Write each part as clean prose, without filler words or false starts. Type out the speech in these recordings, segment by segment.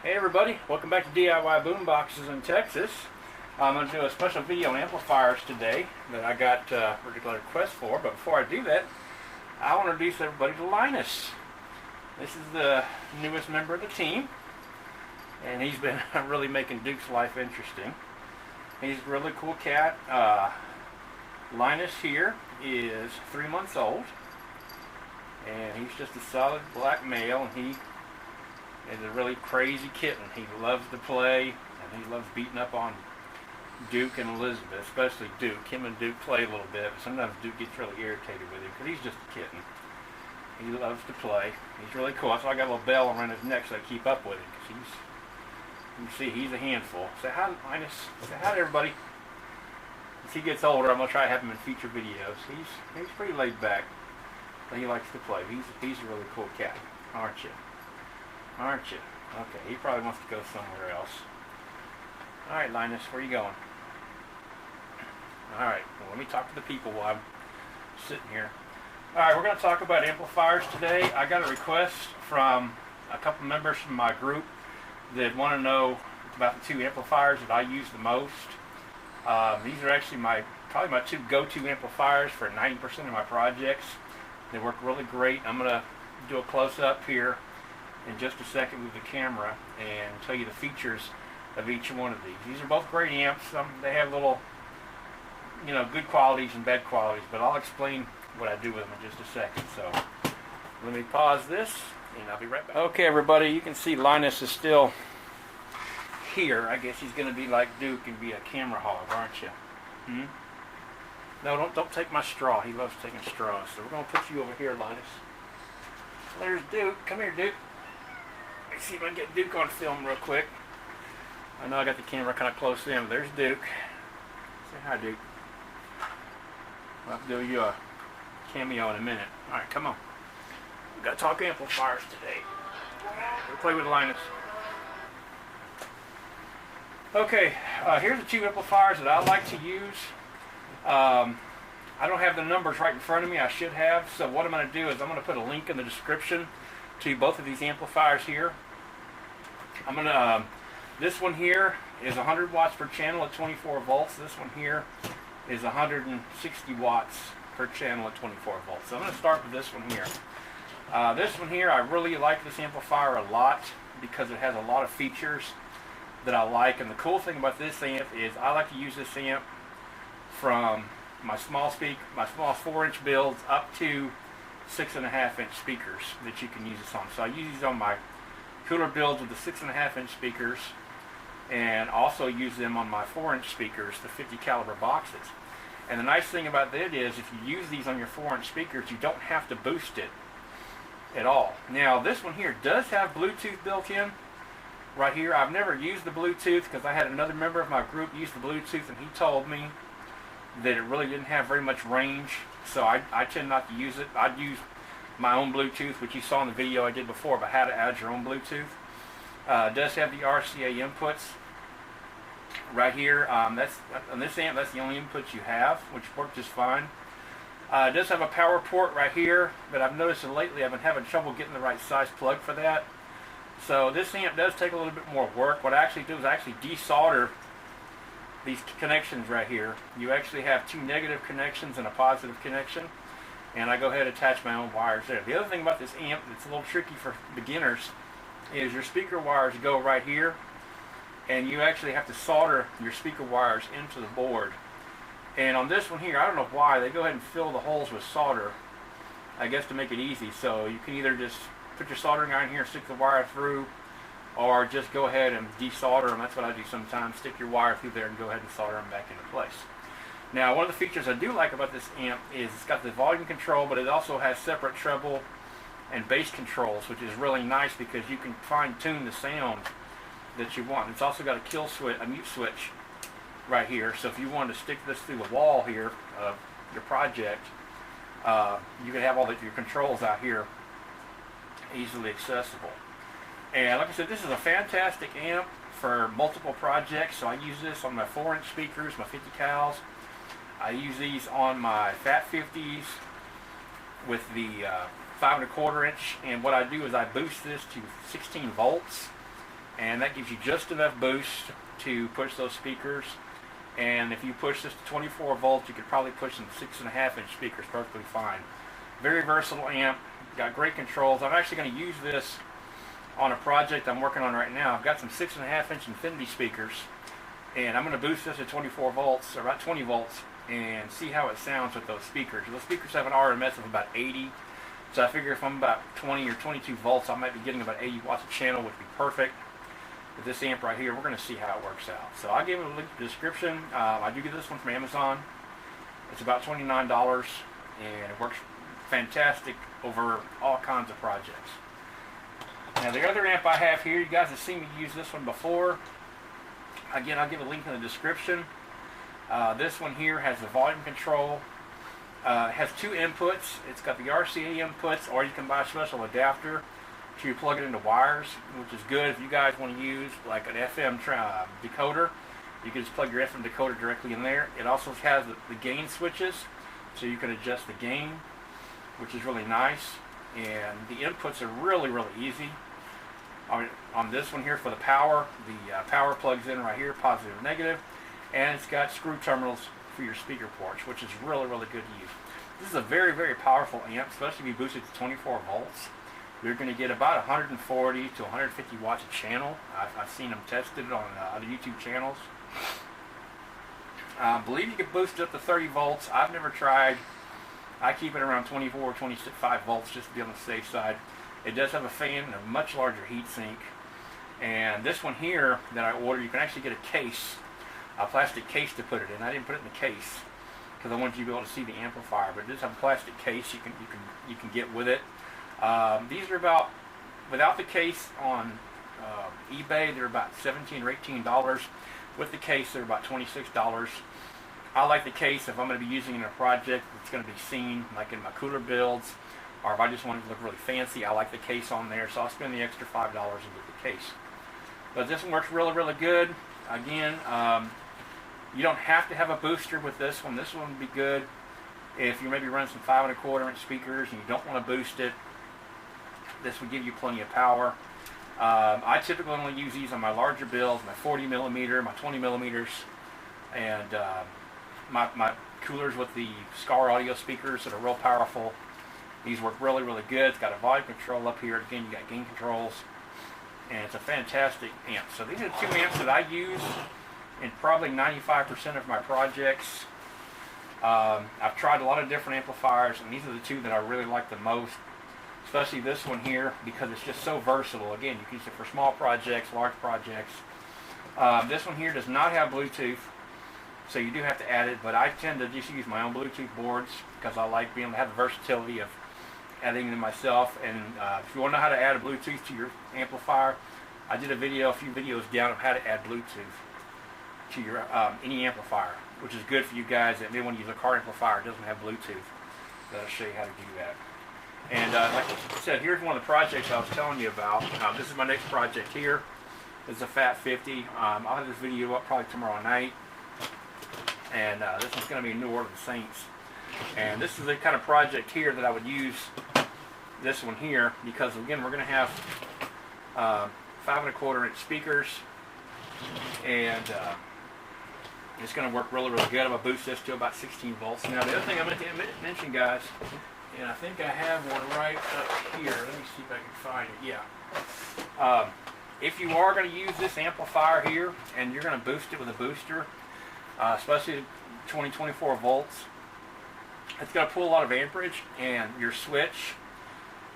Hey everybody, welcome back to DIY Boomboxes in Texas. I'm going to do a special video on amplifiers today that I got a particular request for, but before I do that, I want to introduce everybody to Linus. This is the newest member of the team, and he's been really making Duke's life interesting. He's a really cool cat. Linus here is 3 months old, and he's just a solid black male, and he is a really crazy kitten. He loves to play, and he loves beating up on Duke and Elizabeth, especially Duke. Him and Duke play a little bit, but sometimes Duke gets really irritated with him because he's just a kitten. He loves to play. He's really cool. So I got a little bell around his neck so I keep up with him because you can see he's a handful. Say hi, Linus. Say hi to everybody. As he gets older, I'm going to try to have him in future videos. He's pretty laid back, but he likes to play. He's a really cool cat, aren't you? Aren't you? Okay, he probably wants to go somewhere else. Alright, Linus, where are you going? Alright, well, let me talk to the people while I'm sitting here. Alright, we're going to talk about amplifiers today. I got a request from a couple members from my group that want to know about the two amplifiers that I use the most. These are actually probably my two go-to amplifiers for 90% of my projects. They work really great. I'm going to do a close-up here in just a second with the camera and tell you the features of each one of these. These are both great amps. They have little, good qualities and bad qualities, but I'll explain what I do with them in just a second. So let me pause this and I'll be right back. Okay, everybody, you can see Linus is still here. I guess he's going to be like Duke and be a camera hog, aren't you? No, don't take my straw. He loves taking straws. So we're going to put you over here, Linus. There's Duke. Come here, Duke. Let's see if I can get Duke on film real quick. I know I got the camera kind of close in. There's Duke. Say hi, Duke. I'll have to do you a cameo in a minute. Alright, come on. We've got to talk amplifiers today. We'll play with Linus. Okay, here's the two amplifiers that I like to use. I don't have the numbers right in front of me. I should have. So what I'm going to do is I'm going to put a link in the description to both of these amplifiers here. I'm going to, this one here is 100 watts per channel at 24 volts. This one here is 160 watts per channel at 24 volts. So I'm going to start with this one here. This one here, I really like this amplifier a lot because it has a lot of features that I like. And the cool thing about this amp is I like to use this amp from my small 4-inch builds up to 6.5-inch speakers that you can use this on. So I use these on my cooler builds with the 6.5-inch speakers, and also use them on my 4-inch speakers, the 50 caliber boxes. And the nice thing about that is if you use these on your 4-inch speakers, you don't have to boost it at all. Now this one here does have Bluetooth built in right here. I've never used the Bluetooth because I had another member of my group use the Bluetooth, and he told me that it really didn't have very much range, so I tend not to use it. I'd use my own Bluetooth, which you saw in the video I did before about how to add your own Bluetooth. It does have the RCA inputs right here. On this amp, that's the only inputs you have, which work just fine. It does have a power port right here, but I've noticed that lately I've been having trouble getting the right size plug for that. So this amp does take a little bit more work. What I actually do is I actually desolder these connections right here. You actually have two negative connections and a positive connection, and I go ahead and attach my own wires there. The other thing about this amp that's a little tricky for beginners is your speaker wires go right here, and you actually have to solder your speaker wires into the board. And on this one here, I don't know why, they go ahead and fill the holes with solder, I guess to make it easy. So you can either just put your soldering iron here and stick the wire through, or just go ahead and desolder them. That's what I do sometimes. Stick your wire through there and go ahead and solder them back into place. Now, one of the features I do like about this amp is it's got the volume control, but it also has separate treble and bass controls, which is really nice because you can fine-tune the sound that you want. It's also got a kill switch, a mute switch right here. So if you wanted to stick this through the wall here of your project, you can have all your controls out here easily accessible. And like I said, this is a fantastic amp for multiple projects. So I use this on my 4-inch speakers, my 50 cals. I use these on my Fat 50s with the 5 1/4 inch. And what I do is I boost this to 16 volts. and that gives you just enough boost to push those speakers. And if you push this to 24 volts, you could probably push some 6.5-inch speakers perfectly fine. Very versatile amp, got great controls. I'm actually going to use this on a project I'm working on right now. I've got some 6.5-inch Infinity speakers, and I'm going to boost this to 24 volts, or about 20 volts, and see how it sounds with those speakers. Those speakers have an RMS of about 80, so I figure if I'm about 20 or 22 volts, I might be getting about 80 watts a channel, which would be perfect. With this amp right here, we're going to see how it works out. So I'll give it a link in the description. I do get this one from Amazon. It's about $29, and it works fantastic over all kinds of projects. Now the other amp I have here, you guys have seen me use this one before. Again, I'll give a link in the description. This one here has the volume control. It has two inputs. It's got the RCA inputs, or you can buy a special adapter to plug it into wires, which is good if you guys want to use like an FM decoder. You can just plug your FM decoder directly in there. It also has the gain switches, so you can adjust the gain, which is really nice. And the inputs are really easy. On this one here for the power, the power plugs in right here, positive and negative, and it's got screw terminals for your speaker ports, which is really good to use. This is a very powerful amp, especially if you boost it to 24 volts. You're going to get about 140 to 150 watts a channel. I've seen them tested on other YouTube channels. I believe you can boost it up to 30 volts. I've never tried. I keep it around 24 or 25 volts just to be on the safe side. It does have a fan and a much larger heat sink. And this one here that I ordered, you can actually get a case, a plastic case to put it in. I didn't put it in the case because I wanted you to be able to see the amplifier, but it does have a plastic case you can get with it. These are about, without the case on eBay, they're about $17 or $18. With the case, they're about $26. I like the case if I'm going to be using it in a project that's going to be seen, like in my cooler builds, or if I just want it to look really fancy, I like the case on there, so I'll spend the extra $5 and get the case. But this one works really good. Again, you don't have to have a booster with this one. This one would be good if you're maybe running some 5 1/4-inch speakers and you don't want to boost it. This would give you plenty of power. I typically only use these on my larger builds, my 40 millimeter, my 20 millimeters, and my coolers with the Scar audio speakers that are real powerful. These work really good. It's got a volume control up here. Again, you got gain controls, and it's a fantastic amp. So these are the two amps that I use in probably 95% of my projects. I've tried a lot of different amplifiers, and these are the two that I really like the most. Especially this one here, because it's just so versatile. Again, you can use it for small projects, large projects. This one here does not have Bluetooth, so you do have to add it, but I tend to just use my own Bluetooth boards because I like being able to have the versatility of adding them myself. And if you want to know how to add a Bluetooth to your amplifier, I did a few videos down of how to add Bluetooth to your any amplifier, which is good for you guys that may want to use a car amplifier that doesn't have Bluetooth. So I'll show you how to do that. And like I said, here's one of the projects I was telling you about. This is my next project here. This is a Fat 50. I'll have this video up probably tomorrow night. And this one's going to be New Orleans Saints. And this is the kind of project here that I would use this one here, because again, we're going to have 5 1/4-inch speakers, and it's going to work really good. I'm going to boost this to about 16 volts. Now the other thing I meant to mention, guys, and I think I have one right up here. Let me see if I can find it. Yeah. If you are going to use this amplifier here and you're going to boost it with a booster, especially 24 volts, it's going to pull a lot of amperage, and your switch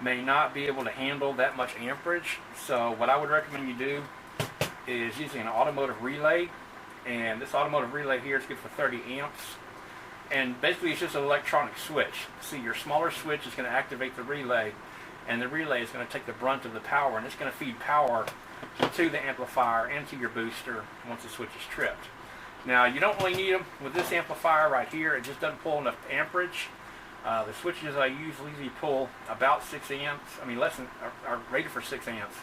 may not be able to handle that much amperage. So what I would recommend you do is using an automotive relay, and this automotive relay here is good for 30 amps. And basically it's just an electronic switch. See, your smaller switch is going to activate the relay, and the relay is going to take the brunt of the power, and it's going to feed power to the amplifier and to your booster once the switch is tripped. Now, you don't really need them with this amplifier right here. It just doesn't pull enough amperage. The switches I usually pull about 6 amps. I mean, less than are rated for 6 amps.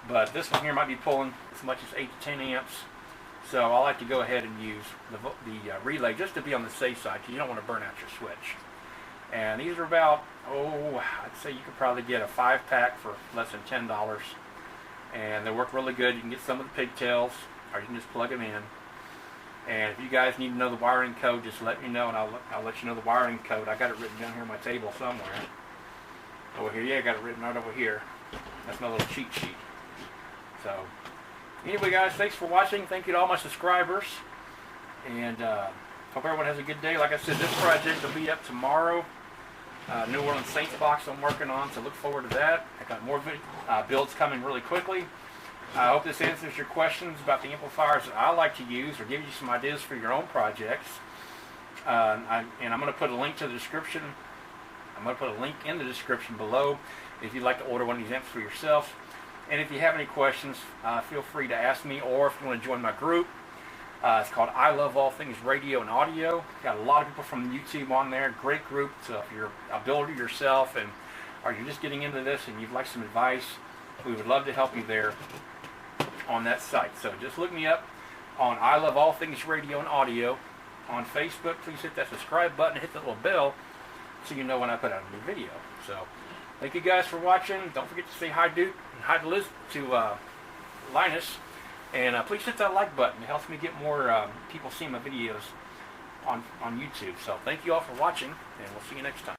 But this one here might be pulling as much as 8 to 10 amps. So I like to go ahead and use the relay just to be on the safe side, because you don't want to burn out your switch. And these are about, I'd say you could probably get a 5-pack for less than $10. and they work really good. You can get some with the pigtails, or you can just plug them in. And if you guys need to know the wiring code, just let me know, and I'll let you know the wiring code. I got it written down here on my table somewhere. Over here, yeah, I got it written right over here. That's my little cheat sheet. So, anyway, guys, thanks for watching. Thank you to all my subscribers, and hope everyone has a good day. Like I said, this project will be up tomorrow. New Orleans Saints box I'm working on, so look forward to that. I got more builds coming really quickly. I hope this answers your questions about the amplifiers that I like to use, or give you some ideas for your own projects. And I'm going to put a link to the description. I'm going to put a link in the description below if you'd like to order one of these amps for yourself. And if you have any questions, feel free to ask me, or if you want to join my group. It's called I Love All Things Radio and Audio. Got a lot of people from YouTube on there. Great group. So if you're a builder yourself, or you're just getting into this and you'd like some advice, we would love to help you there on that site. So just look me up on I Love All Things Radio and Audio on Facebook. Please hit that subscribe button, hit that little bell, so you know when I put out a new video. So thank you guys for watching. Don't forget to say hi, Duke, and hi to Liz, to Linus. And please hit that like button. It helps me get more people seeing my videos on YouTube. So thank you all for watching, and we'll see you next time.